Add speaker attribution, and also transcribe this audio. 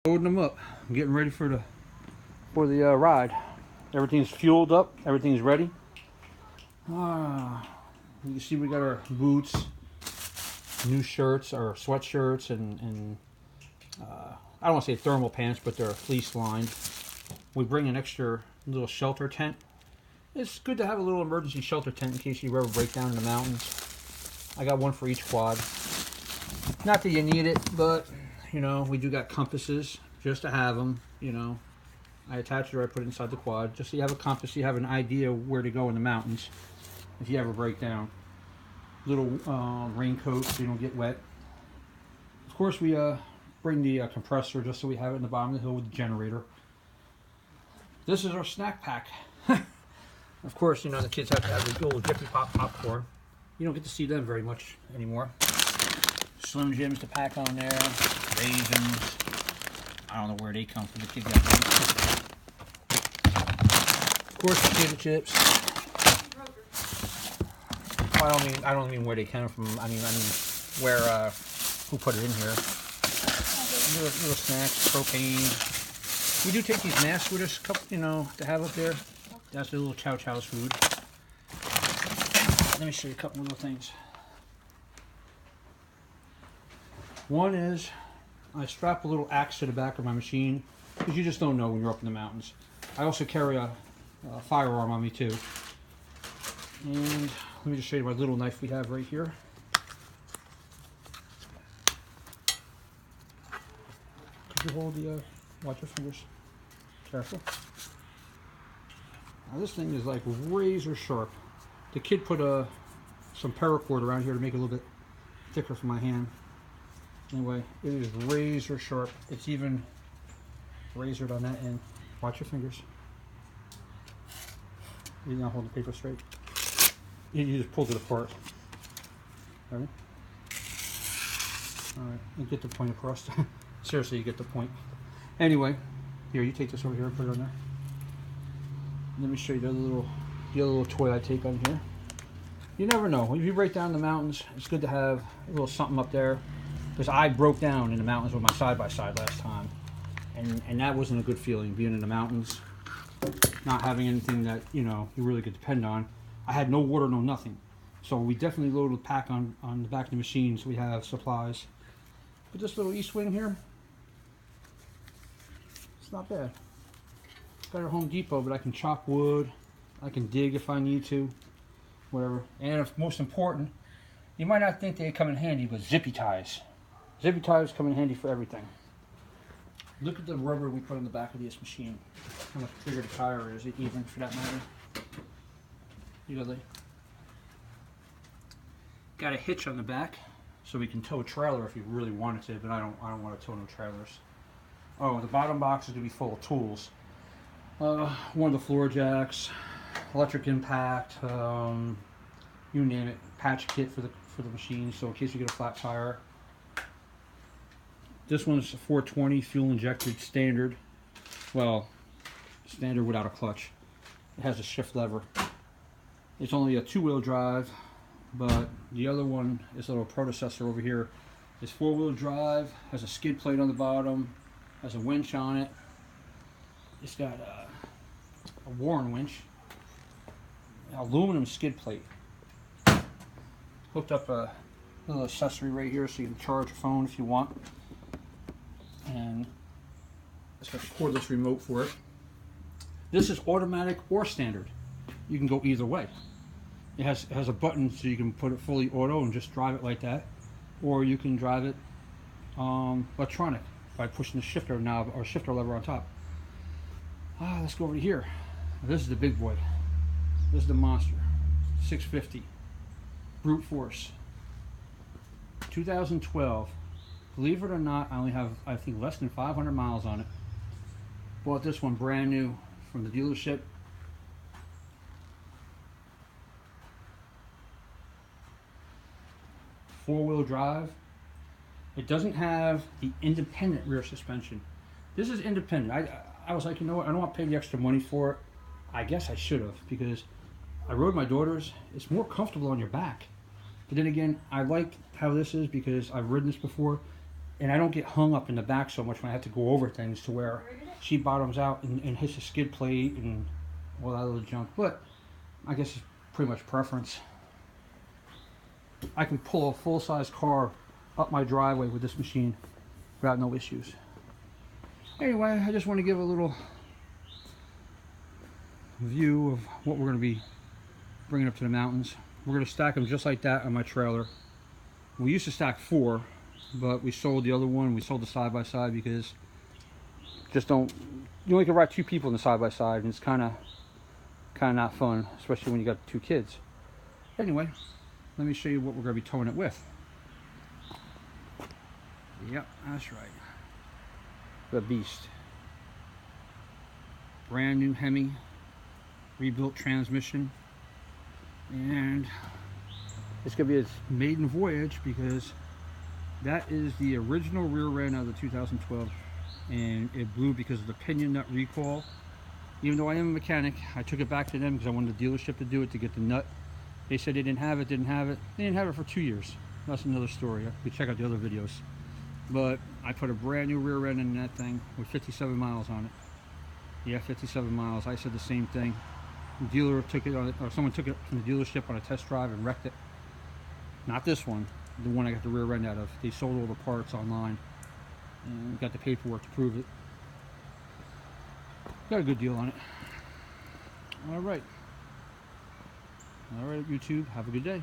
Speaker 1: Loading them up. I'm getting ready for the ride. Everything's fueled up. Everything's ready. You can see we got our boots, new shirts, our sweatshirts, and I don't want to say thermal pants, but they're fleece lined. We bring an extra little shelter tent. It's good to have a little emergency shelter tent in case you ever break down in the mountains. I got one for each quad. Not that you need it, but you know, we do got compasses just to have them. You know, I attach it or I put it inside the quad just so you have a compass, so you have an idea where to go in the mountains if you ever break down. Little raincoat so you don't get wet. Of course, we bring the compressor just so we have it in the bottom of the hill with the generator. This is our snack pack. Of course, you know, the kids have to have the little Jiffy Pop popcorn. You don't get to see them very much anymore. Slim Jims to pack on there. Raisins. I don't know where they come from. The kids got them. Of course, potato chips. Well, I don't mean where they came from. I mean where who put it in here. Little snacks, propane. We do take these masks with us, you know, to have up there. That's the little Chow Chow's food. Let me show you a couple little things. One is I strap a little axe to the back of my machine because you just don't know when you're up in the mountains. I also carry a firearm on me too. And let me just show you my little knife we have right here. Could you hold the, watch your fingers, careful. Now this thing is like razor sharp. The kid put some paracord around here to make it a little bit thicker for my hand. Anyway, it is razor sharp. It's even razored on that end. Watch your fingers. You now hold the paper straight. You just pulled it apart. Ready? Alright, you get the point across. Seriously, you get the point. Anyway, here, you take this over here and put it on there. Let me show you the other little toy I take on here. You never know. If you break down in the mountains, it's good to have a little something up there. Because I broke down in the mountains with my side-by-side last time. And that wasn't a good feeling, being in the mountains. Not having anything that, you know, you really could depend on. I had no water, no nothing. So we definitely loaded the pack on the back of the machine so we have supplies. But this little E-swing here, it's not bad. Got a Home Depot, but I can chop wood. I can dig if I need to. Whatever. And if, most important, you might not think they come in handy, but zippy ties. Zippy ties come in handy for everything. Look at the rubber we put on the back of this machine. How much bigger the tire is, even for that matter. Got a hitch on the back, so we can tow a trailer if you really wanted to, but I don't want to tow no trailers. Oh, the bottom box is going to be full of tools. One of the floor jacks, electric impact, you name it, patch kit for the machine, so in case you get a flat tire. This one's 420 fuel injected standard. Well, standard without a clutch. It has a shift lever. It's only a 2-wheel drive, but the other one, this little predecessor over here, is 4-wheel drive, has a skid plate on the bottom, has a winch on it. It's got a Warren winch, an aluminum skid plate. Hooked up a little accessory right here so you can charge your phone if you want. And it's got a cordless remote for it. This is automatic or standard. You can go either way. It has a button so you can put it fully auto and just drive it like that, or you can drive it electronic by pushing the shifter knob or shifter lever on top. Let's go over to here. This is the big boy. This is the monster. 650 brute force. 2012. Believe it or not, I only have, I think, less than 500 miles on it. Bought this one brand new from the dealership. Four-wheel drive. It doesn't have the independent rear suspension. This is independent. I was like, you know what, I don't want to pay the extra money for it. I guess I should have, because I rode my daughter's. It's more comfortable on your back. But then again, I like how this is because I've ridden this before. and I don't get hung up in the back so much when I have to go over things to where she bottoms out and hits the skid plate and all that other junk. But I guess it's pretty much preference. I can pull a full-size car up my driveway with this machine without no issues. Anyway, I just want to give a little view of what we're going to be bringing up to the mountains. We're going to stack them just like that on my trailer. We used to stack 4, but we sold the other one. We sold the side-by-side because just don't, you only can ride 2 people in the side-by-side, and it's kind of not fun, especially when you got 2 kids. Anyway, let me show you what we're going to be towing it with. Yep, that's right. The Beast. Brand new Hemi, rebuilt transmission, and it's going to be its maiden voyage because that is the original rear end of the 2012, and it blew because of the pinion nut recall. Even though I am a mechanic, I took it back to them because I wanted the dealership to do it to get the nut. They said they didn't have it. They didn't have it for 2 years. That's another story. You can check out the other videos. But I put a brand new rear end in that thing with 57 miles on it. Yeah, 57 miles. I said the same thing. The dealer took it on, or someone took it from the dealership on a test drive and wrecked it. Not this one, the one I got the rear end out of. They sold all the parts online and got the paperwork to prove it. Got a good deal on it. All right, YouTube. Have a good day.